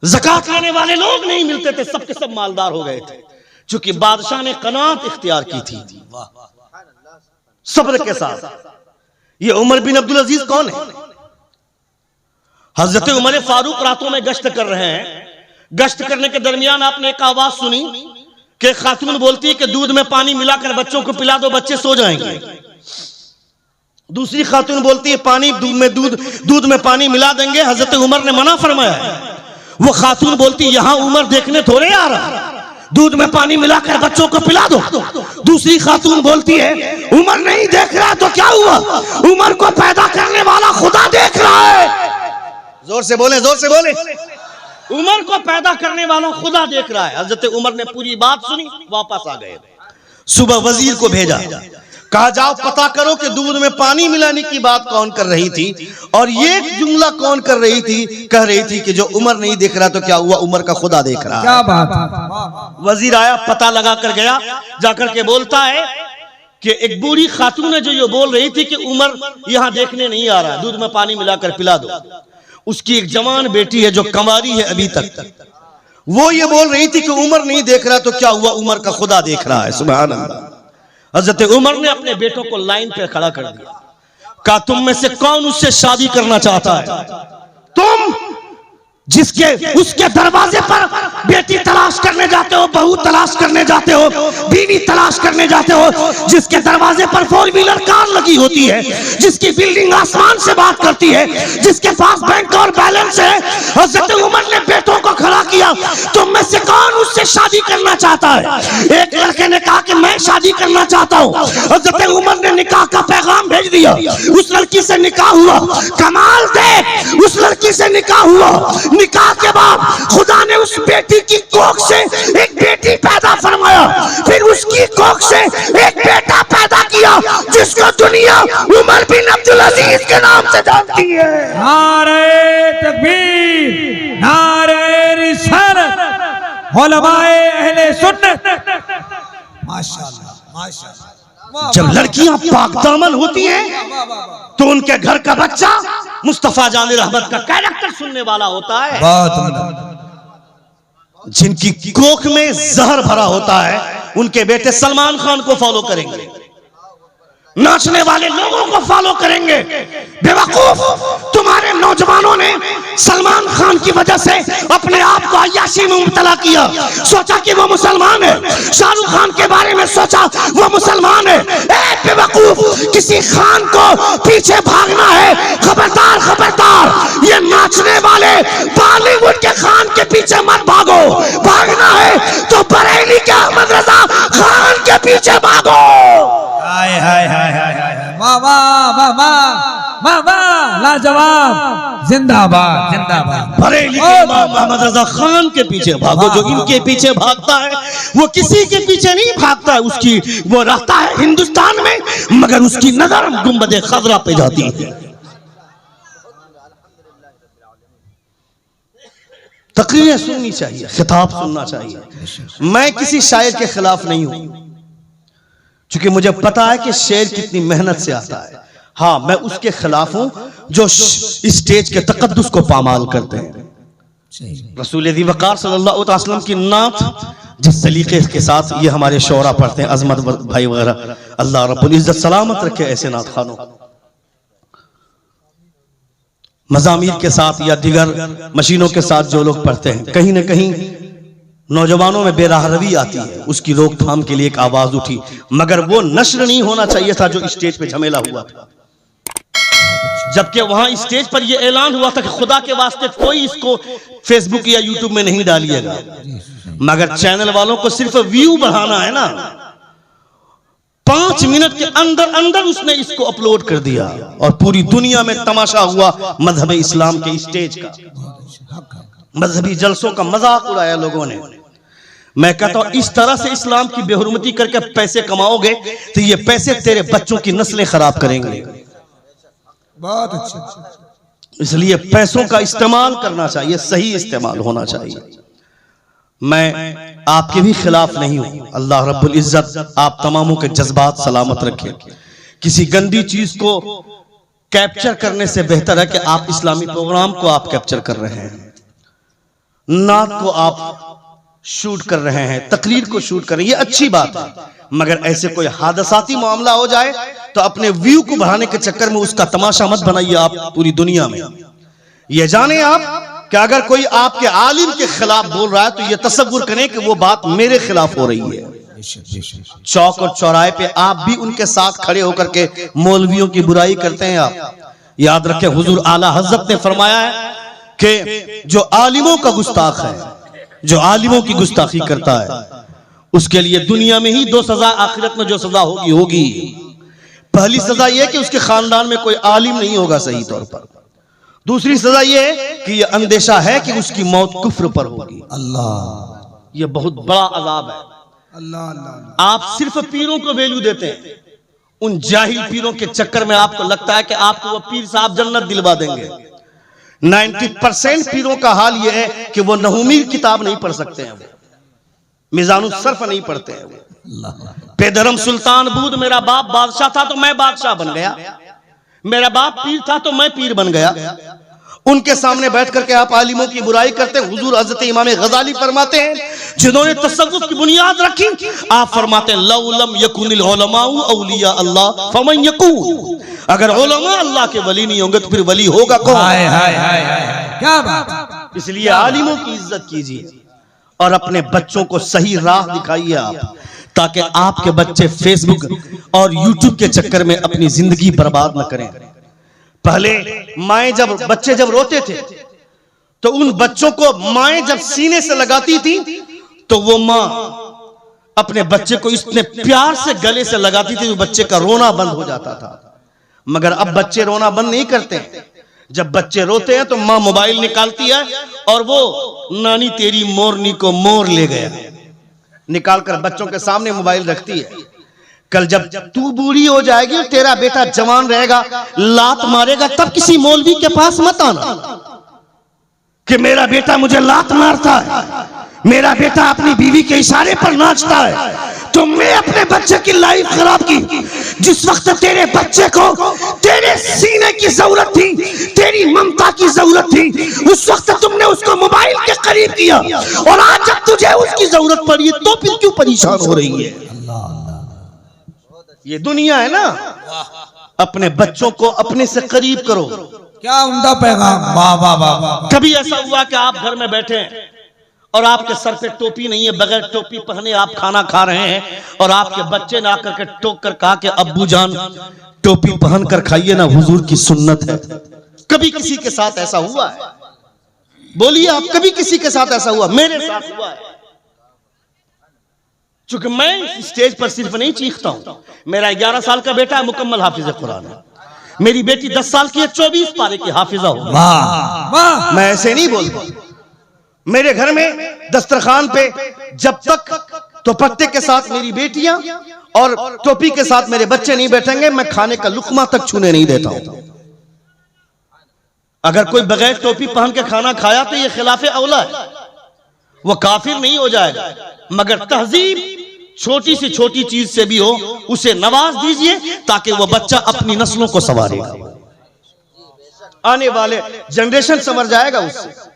ज़कात लेने वाले लोग नहीं मिलते थे, सबके सब मालदार हो गए थे, क्योंकि बादशाह ने कनात इख्तियार की थी सब्र के साथ। ये उमर बिन अब्दुल अजीज कौन है? हजरत उमर फारूक रातों में गश्त कर रहे हैं। गश्त करने के दरमियान आपने एक आवाज सुनी कि खातून बोलती है कि दूध में पानी मिलाकर बच्चों को पिला दो, बच्चे सो जाएंगे। दूसरी खातून बोलती है पानी दूध में पानी मिला देंगे, हजरत उमर ने मना फरमाया। वो खातून बोलती यहां उमर देखने थोड़े आ रहा, दूध में पानी मिलाकर बच्चों को पिला दो। दूसरी खातून बोलती है उमर नहीं देख रहा तो क्या हुआ, उमर को पैदा करने वाला खुदा देख रहा है। जोर से बोले, जोर से बोले। उमर को पैदा करने वाला खुदा देख रहा है। हजरत उमर ने पूरी बात सुनी, वापस आ गए। सुबह वजीर को भेजा, कहा जाओ पता करो कि दूध में पानी मिलाने की बात कौन कर रही थी और ये जुमला कौन कर रही थी, कह रही थी कि जो उमर नहीं देख रहा तो क्या हुआ, उमर का खुदा देख रहा है। क्या बात है। वजीर आया, पता लगा कर गया, जाकर के बोलता है कि एक बूढ़ी खातून है जो ये बोल रही थी कि उमर यहां देखने नहीं आ रहा, दूध में पानी मिलाकर पिला दो। उसकी एक जवान बेटी है जो कंवारी है अभी तक, वो ये बोल रही थी कि उमर नहीं देख रहा तो क्या हुआ, उमर का खुदा देख रहा है। सुभान अल्लाह। हजरत उमर ने अपने बेटों को लाइन पे खड़ा कर दिया, कहा तुम में से कौन उससे शादी करना चाहता है? तुम जिसके उसके दरवाजे पर बेटी तलाश करने जाते हो, बहू तलाश करने जाते हो, बीवी तलाश करने जाते हो, जिसके दरवाजे पर 4 व्हीलर कार लगी होती है, जिसकी बिल्डिंग आसमान से बात करती है, जिसके पास बैंक और बैलेंस है, हजरत उमर ने बेटों को खड़ा किया, तुम में से कौन उससे शादी करना चाहता है? एक लड़के ने कहा कि मैं शादी करना चाहता हूं। हजरत उमर ने निकाह का पैगाम भेज दिया, उस लड़की से निकाह हुआ। कमाल देख, उस लड़की से निकाह हुआ, निकाह के बाद खुदा ने उस बेटी की कोख से एक बेटी पैदा फरमाया, फिर उसकी कोख से एक बेटा पैदा किया, जिसको दुनिया उमर बिन अब्दुल अजीज के नाम से जानती है। नारे तकबीर, नारे रिसालत, उलमाए अहले सुन्नत। माशाअल्लाह, माशाअल्लाह। जब लड़कियां पाकदामन होती हैं तो उनके घर का बच्चा मुस्तफा जान रहमत का कैरेक्टर सुनने वाला होता है। जिनकी कोख में जहर भरा होता है उनके बेटे सलमान खान को फॉलो करेंगे, नाचने वाले लोगों को फॉलो करेंगे। बेवकूफ, तुम्हारे नौजवानों ने सलमान खान की वजह से अपने आप को अय्याशी में मुब्तला किया, सोचा कि वो मुसलमान है। शाहरुख खान के बारे में सोचा वो मुसलमान है। ए बेवकूफ, किसी खान को पीछे भागना है, खबरदार खबरदार, ये नाचने वाले बॉलीवुड के खान के पीछे मत भागो। भागना है तो बरेली के अहमद रजा खान के पीछे भागो। हाय हाय हाय हाय हाय, वाह वाह वाह वाह वाह वाह, लाजवाब, जिंदाबाद जिंदाबाद। बरेली के इमाम मोहम्मद रजा खान के पीछे भागो। जो इनके पीछे भागता है वो किसी के पीछे नहीं भागता है, उसकी वो रहता है हिंदुस्तान में, मगर उसकी नजर गुंबद खजरा पे जाती है। तकरीरें सुननी चाहिए, खिताब सुनना चाहिए। मैं किसी शायर के खिलाफ नहीं हूं, क्योंकि मुझे पता है कि शेर कितनी मेहनत से आता है। हाँ, मैं उसके खिलाफ हूं जो स्टेज के तकद्दुस को पामाल करते हैं। रसूल दी वकार सल्लल्लाहु अलैहि वसल्लम की नात जिस सलीके के साथ ये हमारे शोरा पढ़ते हैं, अजमत भाई वगैरह, अल्लाह रब्बुल इज्जत सलामत रखे ऐसे नात खानों। मज़ामीर के साथ या दिगर मशीनों के साथ जो लोग पढ़ते हैं, कहीं ना कहीं नौजवानों में बेराहरवी आती है। उसकी रोकथाम के लिए एक आवाज उठी, मगर वो नश्र नहीं होना चाहिए था जो स्टेज पे झमेला हुआ था। जबकि वहां स्टेज पर यह ऐलान हुआ था कि खुदा के वास्ते कोई इसको फेसबुक या यूट्यूब में नहीं डालिएगा, मगर चैनल वालों को सिर्फ व्यू बढ़ाना है ना। 5 मिनट के अंदर अंदर उसने इसको अपलोड कर दिया और पूरी दुनिया में तमाशा हुआ मजहब इस्लाम के स्टेज का। मजहबी जलसों का मजाक उड़ाया लोगों ने। मैं कहता हूं इस तरह से इस्लाम की बेहुरमती करके पैसे कमाओगे तो ये पैसे तेरे बच्चों की नस्लें खराब करेंगे। बहुत अच्छा। इसलिए पैसों का इस्तेमाल करना चाहिए, सही इस्तेमाल होना चाहिए। मैं आपके भी खिलाफ नहीं हूं। अल्लाह रब्बुल इज्जत आप तमामों के जज्बात सलामत रखे। किसी गंदी चीज को कैप्चर करने से बेहतर है कि आप इस्लामी प्रोग्राम को आप कैप्चर कर रहे हैं, नात को आप शूट कर रहे हैं, तकरीर को शूट कर रहे हैं, ये अच्छी बात है। मगर ऐसे कोई हादसाती मामला हो जाए तो अपने व्यू को बढ़ाने के चक्कर में उसका तमाशा मत बनाइए आप पूरी दुनिया में। ये जाने आप कि अगर कोई आपके आलिम के खिलाफ बोल रहा है तो ये तसव्वुर करें कि वो बात मेरे खिलाफ हो रही है। चौक और चौराहे पे आप भी उनके साथ खड़े होकर के मौलवियों की बुराई करते हैं। आप याद रखें, हुजूर आला हज़रत ने फरमाया है कि जो आलिमों का गुस्ताख है, जो आलिमों की गुस्ताखी करता है, उसके लिए दुनिया में ही 2 सजा, आखिरत में जो सजा होगी होगी। पहली सजा यह कि उसके खानदान में कोई आलिम नहीं होगा सही तौर पर। दूसरी सजा यह कि यह अंदेशा है कि उसकी मौत कुफ्र पर होगी। अल्लाह, यह बहुत बड़ा अजाब है। अल्लाह अल्लाह। आप सिर्फ पीरों को वैल्यू देते हैं, उन जाहिल पीरों के चक्कर में आपको लगता है कि आपको वो पीर साहब जन्नत दिलवा देंगे। 90% पीरों का हाल यह है कि वो नहूमी किताब नहीं पढ़ सकते हैं, वो मिजानुल सर्फ नहीं पढ़ते हैं। वो बेधर्म सुल्तान बूद, मेरा बाप बादशाह था तो मैं बादशाह बन गया, मेरा बाप पीर था तो मैं पीर बन गया। उनके सामने बैठ करके आप आलिमों की बुराई करते हैं। हुजूर हज़रत इमाम गज़ाली फरमाते हैं, जिन्होंने तसव्वुफ की बुनियाद रखी, आप फरमाते हैं लौलम यकुनिल उलमाउ औलिया अल्लाह फमन यकून। अगर उलमा अल्लाह के वली नहीं होंगे तो फिर वली होगा कौन? हाय हाय हाय हाय, क्या बात। इसलिए आलिमों की इज्जत कीजिए और अपने बच्चों को सही राह दिखाइए। आप ताकि आपके बच्चे फेसबुक और यूट्यूब के चक्कर में अपनी जिंदगी बर्बाद न करें। पहले बच्चे जब रोते थे तो उन बच्चों को माएं जब सीने से लगाती थी तो वो मां अपने बच्चे को इतने प्यार से गले से लगाती थी, वो बच्चे का रोना बंद हो जाता था। मगर अब बच्चे रोना बंद नहीं करते। जब बच्चे रोते हैं तो मां मोबाइल निकालती है और वो नानी तेरी मोरनी को मोर ले गया निकालकर बच्चों के सामने मोबाइल रखती है। कल जब तू बूढ़ी हो जाएगी, तेरा बेटा जवान रहेगा, लात मारेगा, तब किसी मौलवी के पास मत आना कि मेरा बेटा मुझे लात मारता है, मेरा बेटा अपनी बीवी के इशारे पर नाचता है। तुमने अपने बच्चे की लाइफ खराब की। जिस वक्त तेरे बच्चे को तेरे सीने की जरूरत थी, तेरी ममता की जरूरत थी, उस वक्त तुमने उसको मोबाइल के करीब किया, और आज जब तुझे उसकी जरूरत पड़ी है तो फिर क्यों परेशान हो रही है? ये दुनिया है ना। अपने बच्चों को अपने से करीब करो। क्या उम्दा पैगाम। वाह वाह वाह वाह। कभी ऐसा हुआ कि आप घर में बैठे हैं और आपके सर पे टोपी नहीं है, बगैर टोपी पहने आप खाना खा रहे हैं और आपके बच्चे ने आकर के टोक कर कहा कि अब्बू जान टोपी पहन कर खाइए ना, हुजूर की सुन्नत है। कभी किसी के साथ ऐसा हुआ है? बोलिए आप, कभी किसी के साथ ऐसा हुआ? मेरे साथ हुआ है। चूंकि मैं स्टेज पर सिर्फ नहीं चीखता हूं, मेरा 11 साल का बेटा मुकम्मल हाफिज कुरान है, मेरी बेटी 10 साल की है, 24 पारे की हाफिजा हो। मैं ऐसे नहीं बोलता। मेरे घर में दस्तरखान पे जब तक दुपट्टे के साथ मेरी बेटियां और टोपी के साथ मेरे बच्चे नहीं बैठेंगे, मैं खाने का लुकमा तक छूने नहीं देता हूं। अगर कोई बगैर टोपी पहन के खाना खाया तो यह खिलाफे औला है, वो काफिर नहीं हो जाएगा। मगर तहजीब छोटी से छोटी चीज से भी हो, उसे नवाज दीजिए ताकि वह बच्चा अपनी नस्लों को संवारेगा, आने वाले जनरेशन संवर जाएगा उससे।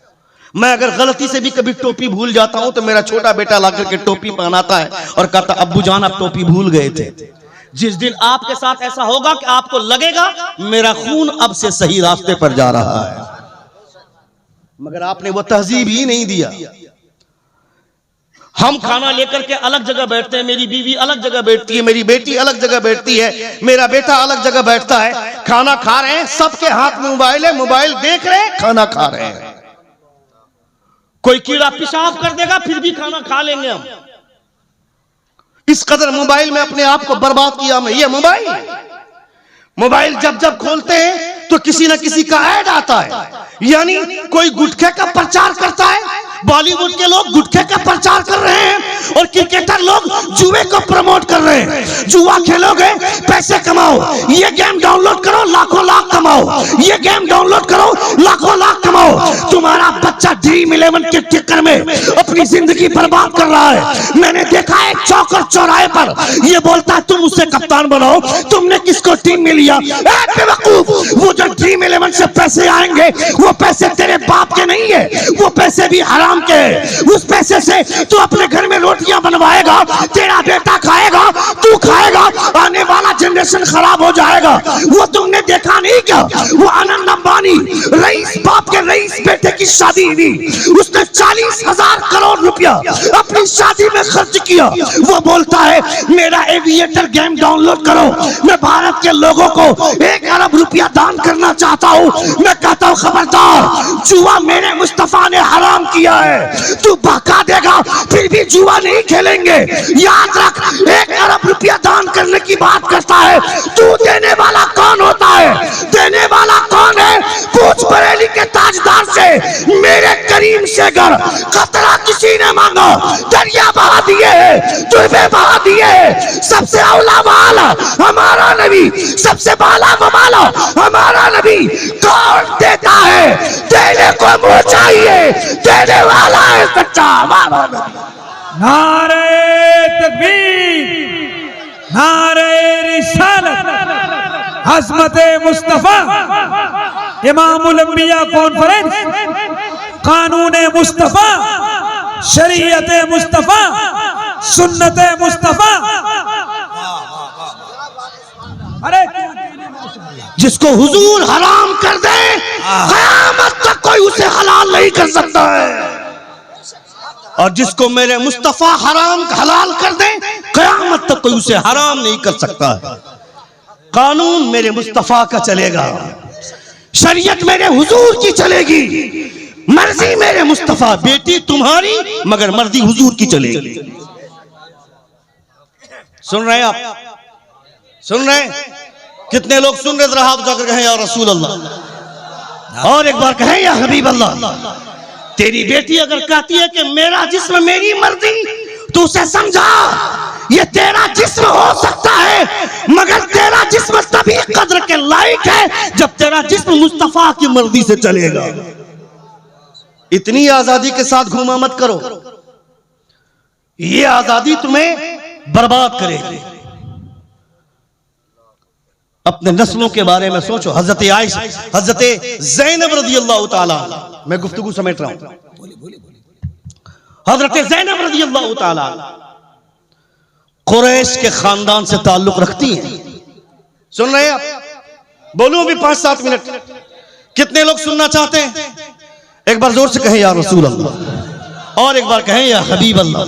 मैं अगर गलती से भी कभी टोपी भूल जाता हूं तो मेरा छोटा बेटा लाकर के टोपी पहनाता है और कहता अब्बू जान आप टोपी भूल गए थे। जिस दिन आपके साथ ऐसा होगा कि आपको लगेगा मेरा खून अब से सही रास्ते पर जा रहा है, मगर आपने वो तहजीब ही नहीं दिया। हम खाना लेकर के अलग जगह बैठते हैं, मेरी बीवी अलग जगह बैठती है, मेरी बेटी अलग जगह बैठती है, मेरा बेटा अलग जगह बैठता है। खाना खा रहे हैं, सबके हाथ में मोबाइल है, मोबाइल देख रहे हैं, खाना खा रहे हैं। कोई कीड़ा पेशाब कर देगा फिर भी खाना खा लेंगे हम। इस कदर मोबाइल में अपने आप को बर्बाद किया हमने। ये मोबाइल जब जब खोलते हैं तो किसी ना किसी का ऐड आता है, यानी कोई गुटखे का प्रचार करता है। बॉलीवुड के लोग गुटखे का प्रचार कर रहे हैं और क्रिकेटर लोग जुए को प्रमोट कर रहे हैं। जुआ खेलोगे पैसे कमाओ, ये गेम डाउनलोड करो लाखों लाख कमाओ, ये गेम डाउनलोड करो लाखों लाख कमाओ। तुम्हारा बच्चा ड्रीम 11 के चक्कर में अपनी जिंदगी बर्बाद कर रहा है। मैंने देखा है चौक और चौराहे पर ये बोलता है तुम उससे कप्तान बनाओ, तुमने किसको टीम में लिया? बेवकूफ, वो जो ड्रीम 11 से पैसे आएंगे वो पैसे तेरे बाप के नहीं है, वो पैसे भी हराम के। उस पैसे से तू अपने घर में रोटियां बनवाएगा, तेरा बेटा खाएगा, तू खाएगा, आने वाला जनरेशन खराब हो जाएगा। वो तुमने देखा नहीं क्या? वो आनंद अंबानी रईस बाप के रईस बेटे की शादी हुई, उसने 40,000 करोड़ रुपया अपनी शादी में खर्च किया। वो बोलता है मेरा एविएटर गेम डाउनलोड करो, मैं भारत के लोगों को 1 अरब रुपया दान करना चाहता हूं। मैं कहता हूं खबरदार, जुआ मेरे मुस्तफा ने हराम किया है। तू बहका देगा फिर भी जुआ नहीं खेलेंगे। याद रख, 1 अरब रुपया दान करने की बात करता है, तू देने वाला कौन होता है? देने वाला कौन है? पूछ बरेली के ताजदार से, मेरे करीम से घर कतरा किसी ने मांगा, दरिया बहा दिए, तुरबे बहा दिए। सबसे औला वाला हमारा नबी, सबसे बाला वाला हमारा नबी। कौन देता है? देने को मुंह चाहिए, देने वाला है सच्चा हमारा नबी। नारे तकबीर, नारे रिसालत, हज़रत मुस्तफा, इमामुल अंबिया कॉन्फ्रेंस, कानून मुस्तफा, शरीयत मुस्तफा, सुन्नत मुस्तफा। अरे जिसको हुजूर हराम कर दे क़यामत तक कोई उसे हलाल नहीं कर सकता है, और जिसको मेरे मुस्तफा हराम हलाल कर दे क़यामत तक कोई उसे हराम नहीं कर सकता है। कानून मेरे मुस्तफ़ा का चलेगा, शरीयत मेरे हुजूर की चलेगी, मर्जी मेरे मुस्तफ़ा, बेटी तुम्हारी मगर मर्जी हुजूर की चलेगी। सुन रहे हैं आप? सुन रहे हैं? कितने लोग सुन रहे? जरा हाथ उठाकर कहें या रसूल अल्लाह। और एक बार कहें या हबीब अल्लाह। तेरी बेटी अगर कहती है कि मेरा जिस्म मेरी मर्जी, तो उसे समझा ये तेरा जिस्म हो सकता है मगर तेरा जिस्म तभी कद्र के लायक है जब तेरा जिस्म मुस्तफा की मर्जी से चलेगा। इतनी आजादी के साथ घूमा मत करो, ये आजादी तुम्हें बर्बाद करेगी। अपने नस्लों के बारे में सोचो। हजरत आयशा, हजरत ज़ैनब रज़ियल्लाहु ताला, मैं गुफ्तगू समेट रहा हूं। हजरत ज़ैनब रज़ियल्लाहु ताला कुरैश के खानदान से ताल्लुक रखती हैं। सुन रहे हैं आप? बोलूं अभी 5-7 मिनट। कितने लोग सुनना चाहते हैं? एक बार जोर से कहें या रसूल अल्लाह, और एक बार कहें या हबीब अल्लाह।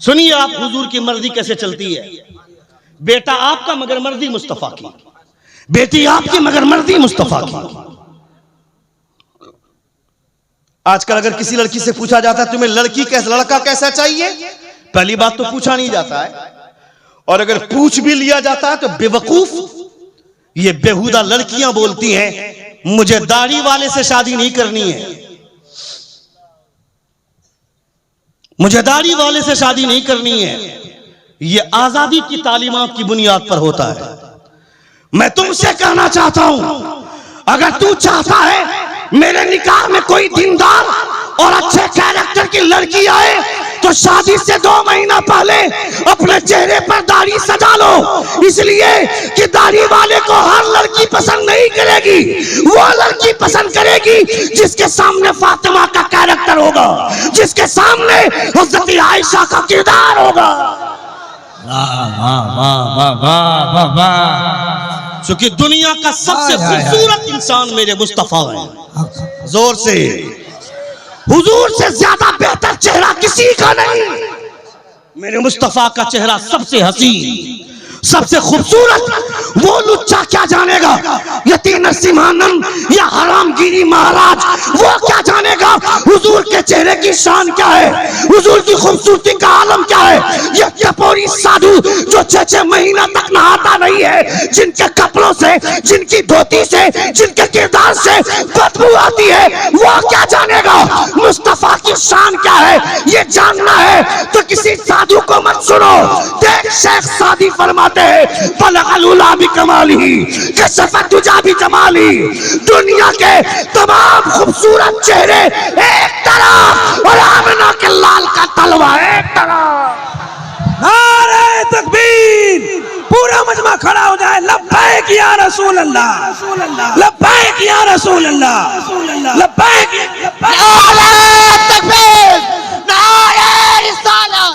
सुनिए आप, हुजूर की मर्जी कैसे चलती है। बेटा आपका मगर मर्जी मुस्तफा की, बेटी आपकी मगर मर्जी मुस्तफा की। आजकल अगर किसी लड़की से पूछा जाता है तुम्हें लड़की कैसा, लड़का कैसा चाहिए, पहली बात तो पूछा नहीं जाता है, और अगर पूछ भी लिया जाता है तो बेवकूफ ये बेहुदा लड़कियां बोलती हैं मुझे दाढ़ी वाले से शादी नहीं करनी है, मुझे दाढ़ी वाले से शादी नहीं करनी है। ये आजादी की तालीमात की बुनियाद पर होता है। मैं तुमसे कहना चाहता हूं, अगर तू चाहता है मेरे निकाह में कोई दीनदार और अच्छे कैरेक्टर की लड़की आए तो शादी से 2 महीना पहले अपने चेहरे पर दाढ़ी सजा लो, इसलिए कि दाढ़ी वाले को हर लड़की पसंद नहीं करेगी। वो लड़की पसंद करेगी जिसके सामने फातिमा का कैरेक्टर होगा, जिसके सामने हज़रत आयशा का किरदार होगा। क्योंकि दुनिया का सबसे खूबसूरत इंसान मेरे मुस्तफा है। जोर से, हुजूर से ज्यादा बेहतर चेहरा किसी का नहीं। मेरे मुस्तफा का चेहरा सबसे हसीन, सबसे खूबसूरत। वो लुच्चा क्या जानेगा यतीम नरसिम्हानंद या हरामगिरी महाराज, वो क्या जानेगा हुजूर के चेहरे की शान क्या है, हुजूर की खूबसूरती का आलम क्या है। ये टपोरी साधु जो 6-6 महीना तक नहाता नहीं है, जिनके कपड़ों से, जिनकी धोती से, जिनके किरदार से बदबू आती है, वो क्या जानेगा मुस्तफा की शान क्या है। ये जानना है तो किसी साधु को मत सुनो। देख शेख सादी फरमाते बलगलुला भी कमाली, कसफत तुजा भी जमाली। दुनिया के तमाम खूबसूरत चेहरे एक तरफ और आमिना के लाल का तलवा एक तरफ। नारे तकबीर, पूरा मजमा खड़ा हो जाए। लब्बैक या रसूल अल्लाह, लब्बैक या रसूल अल्लाह, लब्बैक। नारे तकबीर, नारे रिसालत,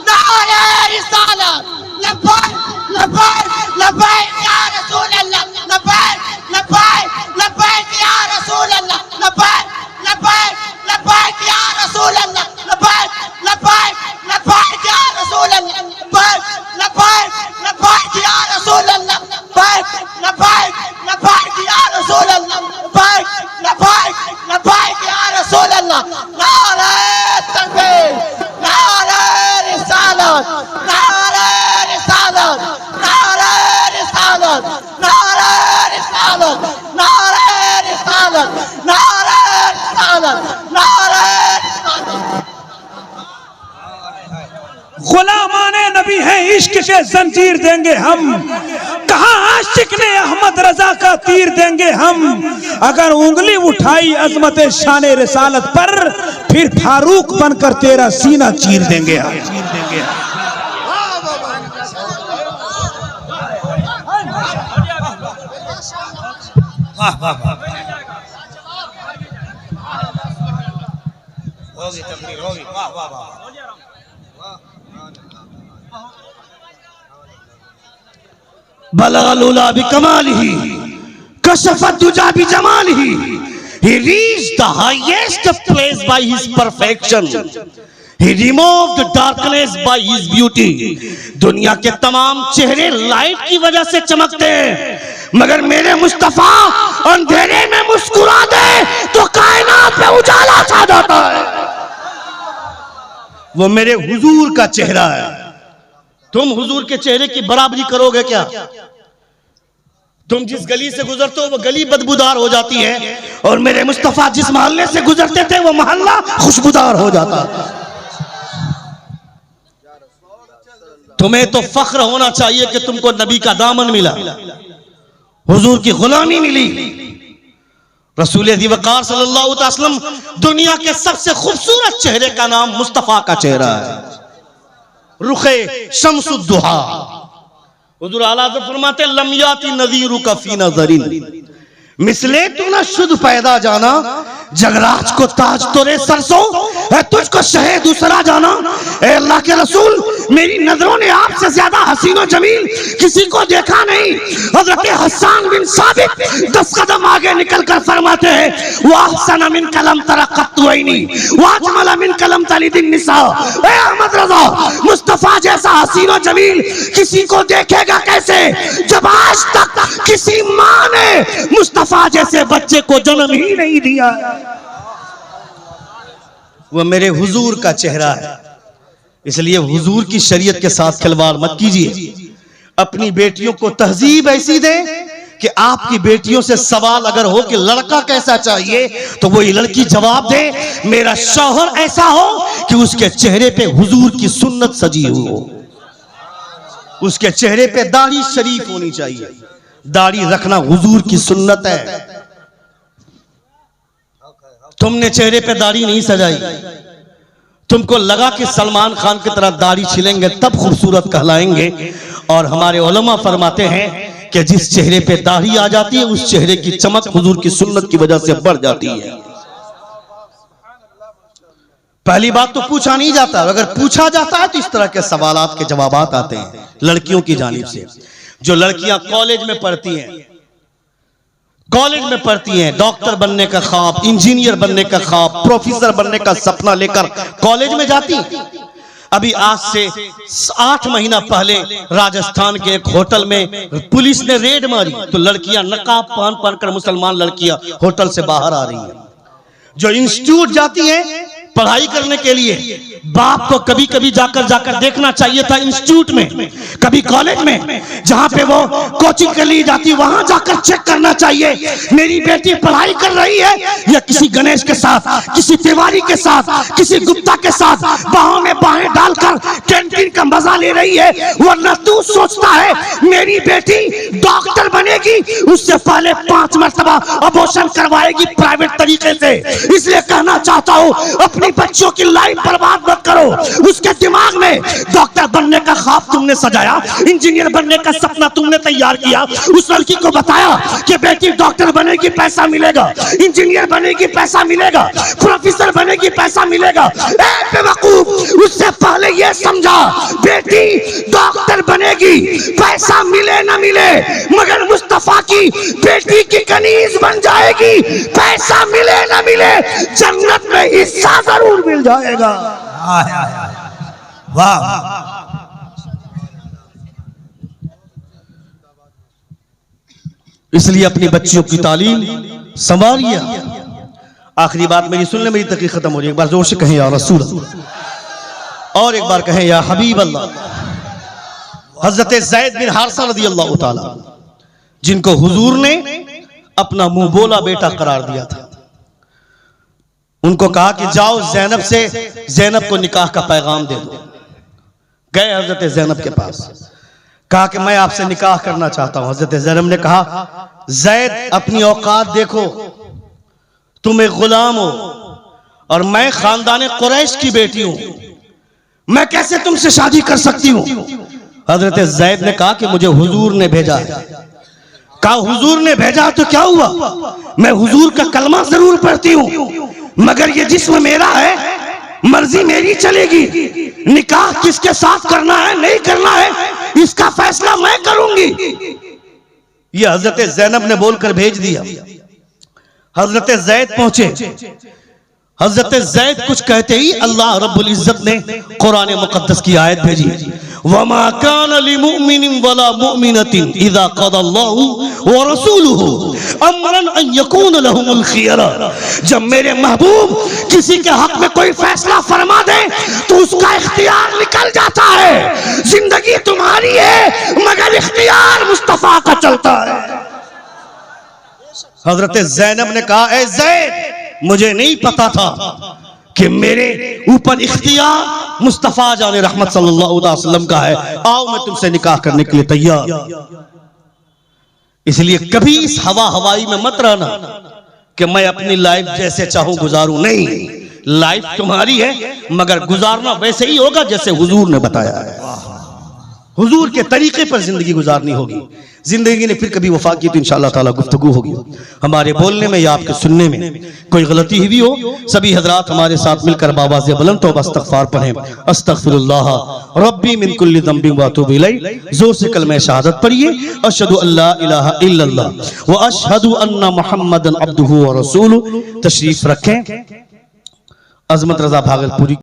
नारे रिसालत। लब्बैक लब्बैक लब्बैक या रसूल अल्लाह, लब्बैक लब्बैक लब्बैक या रसूल अल्लाह, लब्बैक लब्बैक लब्बैक या रसूल अल्लाह, लब्बैक लब्बैक लब्बैक या रसूल अल्लाह, लब्बैक लब्बैक लब्बैक या रसूल अल्लाह, लब्बैक लब्बैक लब्बैक या रसूल अल्लाह, लब्बैक लब्बैक लब्बैक या रसूल अल्लाह। नारे तकबीर, नारे रिसालत, नारे रिसालत, नारे रिसालत, नारे रिसालत, नारे रिसालत, नारे रिसालत, नारे रिसालत। गुलामाने नबी हैं, इश्क के जंजीर देंगे हम। कहाँ आशिक ने अहमद रजा का तीर देंगे हम। अगर उंगली उठाई अजमत शान रिसालत पर, फिर फारूक बनकर तेरा सीना चीर देंगे हम। वाह वाह वाह, होगी तकरीर होगी। वाह वाह वाह। बलगलुला भी कमालिही, कशफत तुजा भी जमालिही। He reached the highest place by his perfection. He removed darkness by his beauty. दुनिया के तमाम चेहरे लाइट की वजह से चमकते हैं, मगर मेरे मुस्तफा अंधेरे में मुस्कुरा दे तो कायनात पे उजाला छा जाता है। वो मेरे हुजूर का चेहरा है। तुम हुजूर के चेहरे की बराबरी करोगे क्या? तुम जिस गली से गुजरते हो वो गली बदबूदार हो जाती है, और मेरे मुस्तफा जिस मोहल्ले से गुजरते थे वो मोहल्ला खुशबूदार हो जाता है। तुम्हें तो फख्र होना चाहिए कि तुमको नबी का दामन मिला, हुजूर की गुलामी मिली। रसूल वक़ार सल्लल्लाहु अलैहि वसल्लम दुनिया के सबसे खूबसूरत चेहरे का नाम मुस्तफा का चेहरा है, रुखे शम्सुद्दुहा। हुजूर आला हज़रत फरमाते लम याति नज़ीरु का फी नज़रिन, मिसले तू न शुद्ध पैदा जाना, जगराज को ताज तोरे सरसों है, तुझको शहे दूसरा जाना। ए अल्लाह के रसूल, मेरी नजरों ने आपसे ज्यादा हसीन और जमील किसी को देखा नहीं। हजरत हसन बिन साबित 10 कदम आगे निकलकर फरमाते हैं वाहसन मिन कलम तरक़तुइनी वाजमल मिन कलम तलिदिन निसा। ए अहमद रजा, मुस्तफा जैसा हसीन और जमील किसी को देखेगा कैसे, जब आज तक किसी मां ने मुस्तफा जैसे बच्चे को जन्म ही नहीं दिया। वो मेरे हुजूर का चेहरा है, इसलिए हुजूर की शरीयत के साथ खिलवाड़ मत कीजिए। अपनी बेटियों को तहजीब ऐसी दें कि आपकी बेटियों से सवाल अगर हो कि लड़का कैसा चाहिए, तो वो लड़की जवाब दे मेरा शौहर ऐसा हो कि उसके चेहरे पे हुजूर की सुन्नत सजी हो, उसके चेहरे पे दाढ़ी शरीफ होनी चाहिए। दाढ़ी रखना हुजूर की सुन्नत है। तुमने चेहरे पे दाढ़ी नहीं सजाई, तुमको लगा कि सलमान खान की तरह दाढ़ी छिलेंगे तब खूबसूरत कहलाएंगे। और हमारे उलमा फरमाते हैं कि जिस चेहरे पे दाढ़ी आ जाती है उस चेहरे की चमक हुजूर की सुन्नत की वजह से बढ़ जाती है। पहली बात तो पूछा नहीं जाता, अगर पूछा जाता है तो इस तरह के सवालात के जवाबात आते हैं लड़कियों की जानिब से। जो लड़कियां कॉलेज में पढ़ती हैं, डॉक्टर बनने का ख्वाब, इंजीनियर बनने का ख्वाब, प्रोफेसर बनने का सपना लेकर कॉलेज में जाती हैं। अभी आज से 8 महीना पहले राजस्थान के एक होटल में पुलिस ने रेड मारी तो लड़कियां नकाब पहन कर, मुसलमान लड़कियां होटल से बाहर आ रही हैं। जो इंस्टीट्यूट जाती हैं पढ़ाई करने के लिए, बाप को कभी कभी जाकर देखना चाहिए था इंस्टीट्यूट में, कभी कॉलेज में जहां पे वो कोचिंग के लिए जाती, वहां जाकर चेक करना चाहिए मेरी बेटी पढ़ाई कर रही है या किसी गणेश के साथ, किसी तिवारी के साथ, किसी गुप्ता के साथ बाहों में बाहें डालकर कैंटीन का मजा ले रही है। वरना तू सोचता है मेरी बेटी डॉक्टर बनेगी, उससे पहले 5 मरतबा अबॉर्शन करवाएगी प्राइवेट तरीके से। इसलिए कहना चाहता हूं अपनी बच्चों की लाइफ बर्बाद मत करो। उसके दिमाग में डॉक्टर बनने का ख्वाब तुमने सजाया, इंजीनियर बनने का सपना तुमने तैयार किया, उस लड़की को बताया कि बेटी डॉक्टर बनेगी पैसा मिलेगा, इंजीनियर बनेगी पैसा मिलेगा, प्रोफेसर बनेगी पैसा मिलेगा। ए बेवकूफ, उससे पहले यह समझा बेटी डॉक्टर बनेगी पैसा मिले ना मिले, मगर मुस्तफा की बेटी की कनीज बन जाएगी, पैसा मिले ना मिले जन्नत में हिस्सा जरूर मिल जाएगा। वाह, इसलिए अपनी बच्चियों की तालीम संभालिए। आखिरी बात मेरी सुन ले, मेरी तकरीर खत्म हो रही है। एक बार जोर से कहें या रसूल, और एक बार कहें या हबीब अल्लाह। हजरत ज़ैद बिन हारिसा रज़ियल्लाहु ताला, जिनको हुजूर ने अपना मुंह बोला बेटा करार दिया था, उनको कहा कि जाओ ज़ैनब से ज़ैनब को निकाह का पैगाम दे दो। गए हजरत ज़ैनब के पास, कहा कि मैं आपसे निकाह करना चाहता हूं। हजरत ज़ैनब ने कहा ज़ैद अपनी औकात देखो, तुम एक गुलाम हो और मैं खानदान कुरैश की बेटी हूं, मैं कैसे तुमसे शादी कर सकती हूं। हजरत ज़ैद ने कहा कि मुझे हुजूर ने भेजा है। कहा हुजूर ने भेजा तो क्या हुआ, मैं हुजूर का कलमा जरूर पढ़ती हूं, मगर ये जिस्म मेरा है, मर्जी मेरी चलेगी, निकाह किसके साथ करना है नहीं करना है इसका फैसला मैं करूंगी। ये हजरत ज़ैनब ने बोलकर भेज दिया। हजरत ज़ैद पहुंचे, हजरत जैद कुछ कहते ही अल्लाह रब्बुल इज्जत ने कुरान मुकद्दस की आयत भेजी, वमा कान लिमुमिनिन वला मुमिनतिन इज़ा क़दल्लाहु व रसूलुहु अमरन अन यकून लहुमुल खियरा। जब मेरे महबूब किसी के हक में कोई फैसला फरमा दे तो उसका इख्तियार निकल जाता है। जिंदगी तुम्हारी है मगर इख्तियार मुस्तफा का चलता है। हजरत जैनब ने कहा, ए जैद, मुझे नहीं पता था कि मेरे ऊपर इख्तियार मुस्तफा जाने रहमत सल्लल्लाहु अलैहि वसल्लम का है। आओ मैं तुमसे निकाह करने के लिए तैयार। इसलिए कभी इस हवाई में मत रहना कि मैं अपनी लाइफ जैसे चाहूं गुजारूं। नहीं, लाइफ तुम्हारी है मगर गुजारना वैसे ही होगा जैसे हुजूर ने बताया है। हुजूर के तरीके पर जिंदगी गुजारनी होगी। जिंदगी ने फिर कभी वफा की तो इंशाअल्लाह ताला गुफ्तगू होगी। हमारे बोलने में या आपके सुनने में कोई गलती हुई हो, सभी हजरात हमारे साथ मिलकर बाबाज़े बुलंद तौबा इस्तग़फ़ार पढ़ें। अस्तग़फ़िरुल्लाह रब्बी मिन कुल्लि ज़ंबिन व अतूबु इलैहि। जोर से कलमे शहादत पढ़िए, अशहदु अल्ला इलाहा इल्लल्लाह व अशहदु अन्ना मुहम्मदन अब्दुहु व रसूलुहु। तशरीफ रखें। अज़मत रज़ा भागलपुरी।